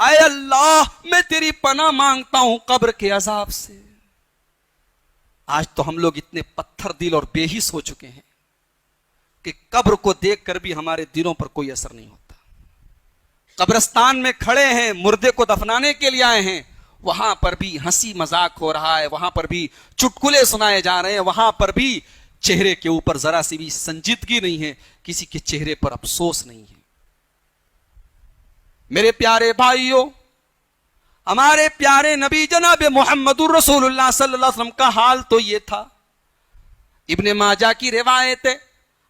اے اللہ میں تیری پناہ مانگتا ہوں قبر کے عذاب سے۔ آج تو ہم لوگ اتنے پتھر دل اور بے حس ہو چکے ہیں کہ قبر کو دیکھ کر بھی ہمارے دلوں پر کوئی اثر نہیں ہوتا۔ قبرستان میں کھڑے ہیں، مردے کو دفنانے کے لیے آئے ہیں، وہاں پر بھی ہنسی مذاق ہو رہا ہے، وہاں پر بھی چٹکلے سنائے جا رہے ہیں، وہاں پر بھی چہرے کے اوپر ذرا سی بھی سنجیدگی نہیں ہے، کسی کے چہرے پر افسوس نہیں ہے۔ میرے پیارے بھائیوں، ہمارے پیارے نبی جناب محمد الرسول اللہ صلی اللہ علیہ وسلم کا حال تو یہ تھا۔ ابن ماجہ کی روایت ہے،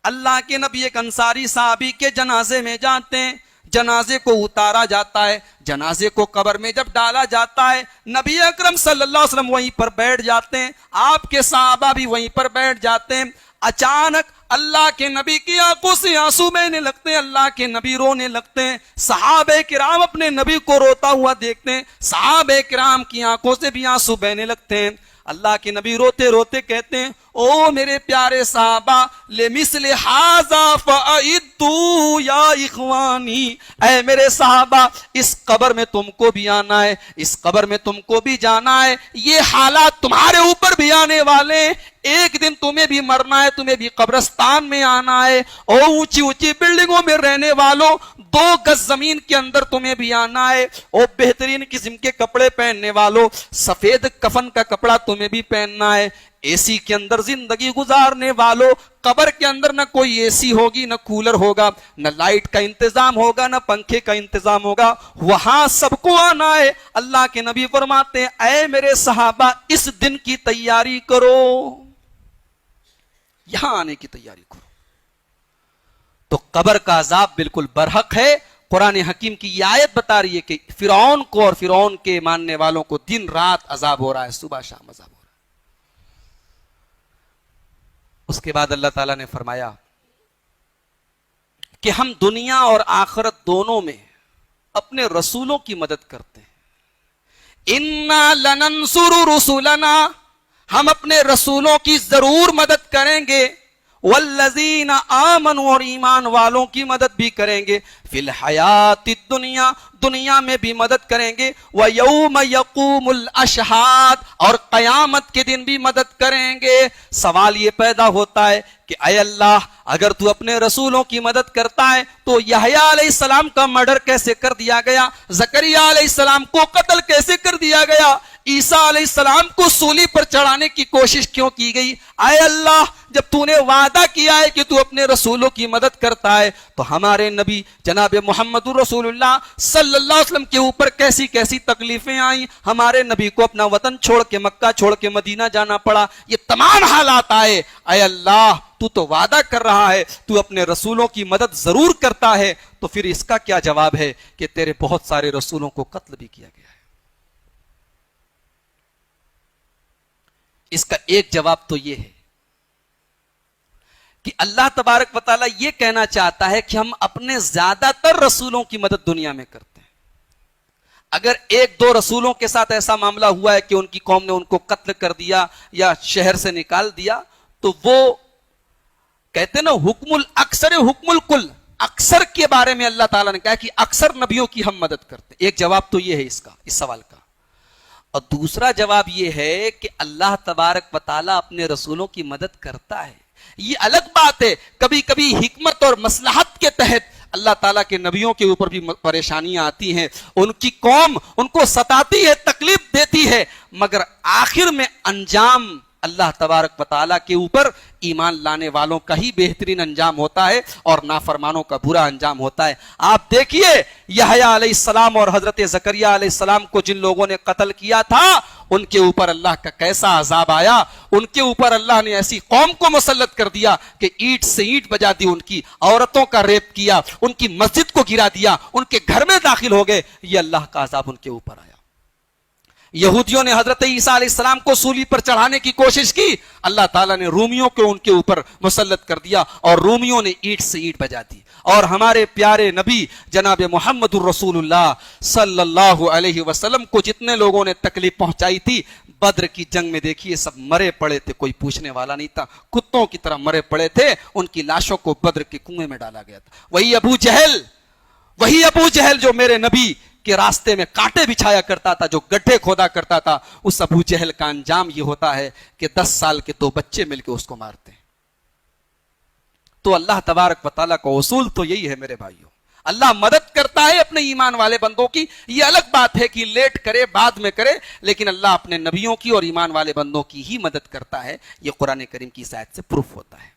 اللہ کے نبی ایک انصاری صحابی کے جنازے میں جاتے ہیں، جنازے کو اتارا جاتا ہے، جنازے کو قبر میں جب ڈالا جاتا ہے، نبی اکرم صلی اللہ علیہ وسلم وہیں پر بیٹھ جاتے ہیں، آپ کے صحابہ بھی وہیں پر بیٹھ جاتے ہیں۔ اچانک اللہ کے نبی کی آنکھوں سے آنسو بہنے لگتے ہیں، اللہ کے نبی رونے لگتے ہیں، صحابہ کرام اپنے نبی کو روتا ہوا دیکھتے ہیں، صحابہ کرام کی آنکھوں سے بھی آنسو بہنے لگتے ہیں۔ اللہ کے نبی روتے روتے کہتے ہیں، او میرے پیارے صحابہ، لمثل ھذا فاعدوا یا اخوانی، اے میرے صحابہ اس قبر میں تم کو بھی آنا ہے، اس قبر میں تم کو بھی جانا ہے، یہ حالات تمہارے اوپر بھی آنے والے ہیں، ایک دن تمہیں بھی مرنا ہے، تمہیں بھی قبرستان میں آنا ہے، او اونچی اونچی بلڈنگوں میں رہنے والوں 2 گز زمین کے اندر تمہیں بھی آنا ہے، او بہترین قسم کے کپڑے پہننے والوں سفید کفن کا کپڑا تمہیں بھی پہننا ہے، اے سی کے اندر زندگی گزارنے والوں قبر کے اندر نہ کوئی اے سی ہوگی، نہ کولر ہوگا، نہ لائٹ کا انتظام ہوگا، نہ پنکھے کا انتظام ہوگا، وہاں سب کو آنا ہے۔ اللہ کے نبی فرماتے ہیں، اے میرے صحابہ اس دن کی تیاری کرو، یہاں آنے کی تیاری کرو۔ تو قبر کا عذاب بالکل برحق ہے۔ قرآن حکیم کی یہ آیت بتا رہی ہے کہ فرعون کو اور فرعون کے ماننے والوں کو دن رات عذاب ہو رہا ہے، صبح شام عذاب ہو رہا ہے۔ اس کے بعد اللہ تعالیٰ نے فرمایا کہ ہم دنیا اور آخرت دونوں میں اپنے رسولوں کی مدد کرتے ہیں۔ اِنَّا لَنَنْصُرُ رُسُلَنَا، ہم اپنے رسولوں کی ضرور مدد کریں گے، والذین آمنوا، اور ایمان والوں کی مدد بھی کریں گے، فی الحیات الدنیا، دنیا میں بھی مدد کریں گے، وَيَوْمَ يَقُومُ الْأَشْهَادُ، اور قیامت کے دن بھی مدد کریں گے۔ سوال یہ پیدا ہوتا ہے کہ اے اللہ اگر تو اپنے رسولوں کی مدد کرتا ہے تو یحییٰ علیہ السلام کا مرڈر کیسے کر دیا گیا، زکریا علیہ السلام کو قتل کیسے کر دیا گیا، عیسیٰ علیہ السلام کو سولی پر چڑھانے کی کوشش کیوں کی گئی؟ اے اللہ جب تو نے وعدہ کیا ہے کہ تو اپنے رسولوں کی مدد کرتا ہے تو ہمارے نبی جناب محمد رسول اللہ صلی اللہ علیہ وسلم کے اوپر کیسی کیسی تکلیفیں آئیں، ہمارے نبی کو اپنا وطن چھوڑ کے مکہ چھوڑ کے مدینہ جانا پڑا، یہ تمام حالات آئے۔ اے اللہ تو وعدہ کر رہا ہے تو اپنے رسولوں کی مدد ضرور کرتا ہے، تو پھر اس کا کیا جواب ہے کہ تیرے بہت سارے رسولوں کو قتل بھی کیا گیا ہے؟ اس کا ایک جواب تو یہ ہے کہ اللہ تبارک و تعالیٰ یہ کہنا چاہتا ہے کہ ہم اپنے زیادہ تر رسولوں کی مدد دنیا میں کرتے ہیں۔ اگر 1-2 رسولوں کے ساتھ ایسا معاملہ ہوا ہے کہ ان کی قوم نے ان کو قتل کر دیا یا شہر سے نکال دیا تو وہ کہتے ہیں نا حکم الاکثر حکم الکل، اکثر کے بارے میں اللہ تعالیٰ نے کہا کہ اکثر نبیوں کی ہم مدد کرتے ہیں۔ ایک جواب تو یہ ہے اس کا، اس سوال کا۔ اور دوسرا جواب یہ ہے کہ اللہ تبارک و تعالیٰ اپنے رسولوں کی مدد کرتا ہے، یہ الگ بات ہے، کبھی کبھی حکمت اور مصلحت کے تحت اللہ تعالیٰ کے نبیوں کے اوپر بھی پریشانیاں آتی ہیں، ان کی قوم ان کو ستاتی ہے، تکلیف دیتی ہے، مگر آخر میں انجام اللہ تبارک و تعالیٰ کے اوپر ایمان لانے والوں کا ہی بہترین انجام ہوتا ہے اور نافرمانوں کا برا انجام ہوتا ہے۔ آپ دیکھیے یحییٰ علیہ السلام اور حضرت زکریا علیہ السلام کو جن لوگوں نے قتل کیا تھا ان کے اوپر اللہ کا کیسا عذاب آیا، ان کے اوپر اللہ نے ایسی قوم کو مسلط کر دیا کہ اینٹ سے اینٹ بجا دی، ان کی عورتوں کا ریپ کیا، ان کی مسجد کو گرا دیا، ان کے گھر میں داخل ہو گئے، یہ اللہ کا عذاب ان کے اوپر آیا۔ یہودیوں نے حضرت عیسیٰ علیہ السلام کو سولی پر چڑھانے کی کوشش کی، اللہ تعالیٰ نے رومیوں کو ان کے اوپر مسلط کر دیا اور رومیوں نے اینٹ سے اینٹ بجا دی۔ اور ہمارے پیارے نبی جناب محمد الرسول اللہ صلی اللہ علیہ وسلم کو جتنے لوگوں نے تکلیف پہنچائی تھی، بدر کی جنگ میں دیکھیے سب مرے پڑے تھے، کوئی پوچھنے والا نہیں تھا، کتوں کی طرح مرے پڑے تھے، ان کی لاشوں کو بدر کے کنویں میں ڈالا گیا تھا۔ وہی ابو جہل جو میرے نبی کے راستے میں کانٹے بچھایا کرتا تھا, جو گڈھے کھودا کرتا تھا, اس ابو جہل کا انجام یہ ہوتا ہے کہ 10 سال کے 2 بچے مل کے اس کو مارتے ہیں. تو اللہ تبارک و تعالیٰ کا اصول تو یہی ہے میرے بھائیوں, اللہ مدد کرتا ہے اپنے ایمان والے بندوں کی. یہ الگ بات ہے کہ لیٹ کرے بعد میں کرے, لیکن اللہ اپنے نبیوں کی اور ایمان والے بندوں کی ہی مدد کرتا ہے. یہ قرآن کریم کی اس آیت سے پروف ہوتا ہے.